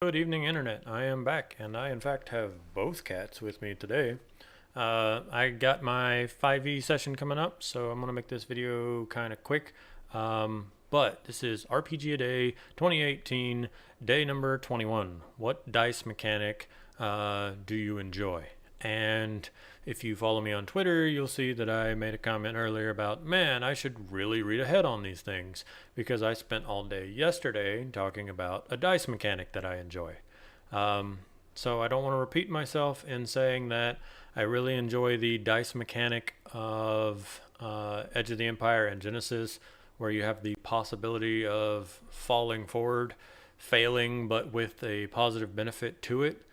Good evening, Internet. I am back, and I, in fact, have both cats with me today. I got my 5e session coming up, so I'm going to make this video kind of quick. But this is RPGaDay 2018, day number 21. What dice mechanic do you enjoy? And if you follow me on Twitter, you'll see that I made a comment earlier about, man, I should really read ahead on these things, because I spent all day yesterday talking about a dice mechanic that I enjoy. So I don't want to repeat myself in saying that I really enjoy the dice mechanic of Edge of the Empire and Genesis, where you have the possibility of falling forward, failing, but with a positive benefit to it.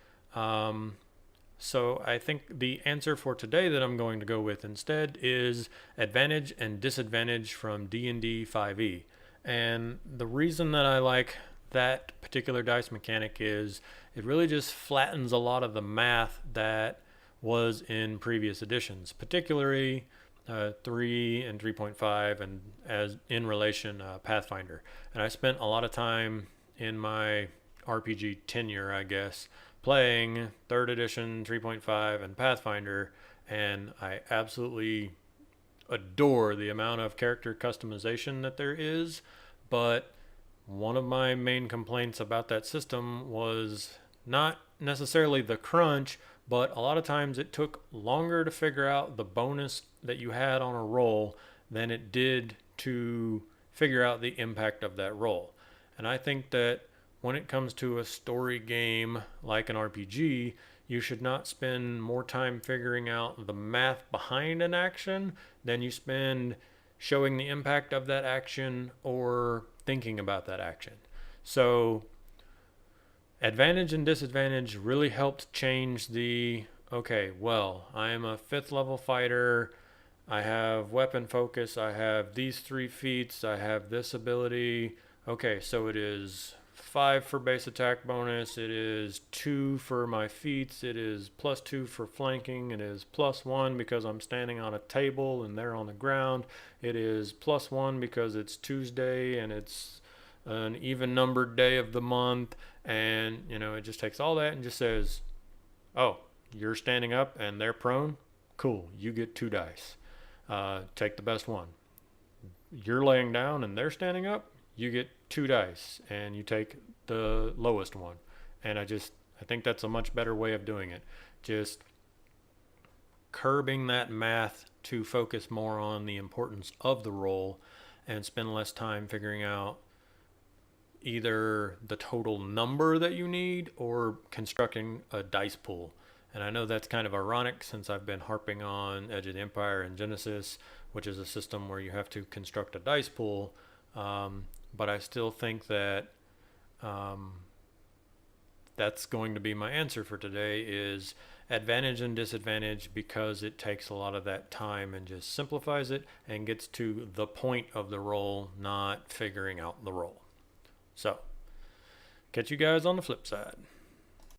So I think the answer for today that I'm going to go with instead is advantage and disadvantage from D&D 5e. And the reason that I like that particular dice mechanic is it really just flattens a lot of the math that was in previous editions, particularly 3 and 3.5 and as in relation Pathfinder. And I spent a lot of time in my RPG tenure, I guess, playing 3rd edition, 3.5, and Pathfinder, and I absolutely adore the amount of character customization that there is. But one of my main complaints about that system was not necessarily the crunch, but a lot of times it took longer to figure out the bonus that you had on a roll than it did to figure out the impact of that roll. And I think that when it comes to a story game like an RPG, you should not spend more time figuring out the math behind an action than you spend showing the impact of that action or thinking about that action. So advantage and disadvantage really helped change the, okay, well, I am a 5th level fighter, I have weapon focus, I have these 3 feats, I have this ability. Okay, so it is 5 for base attack bonus, it is 2 for my feats, it is +2 for flanking, it is +1 because I'm standing on a table and they're on the ground, it is +1 because it's Tuesday and it's an even numbered day of the month, and it just takes all that and just says, oh, you're standing up and they're prone, cool, you get 2 dice, take the best one. You're laying down and they're standing up, you get 2 dice and you take the lowest one. And I think that's a much better way of doing it. Just curbing that math to focus more on the importance of the roll and spend less time figuring out either the total number that you need or constructing a dice pool. And I know that's kind of ironic since I've been harping on Edge of the Empire and Genesis, which is a system where you have to construct a dice pool. But I still think that that's going to be my answer for today is advantage and disadvantage, because it takes a lot of that time and just simplifies it and gets to the point of the roll, not figuring out the roll. So, catch you guys on the flip side.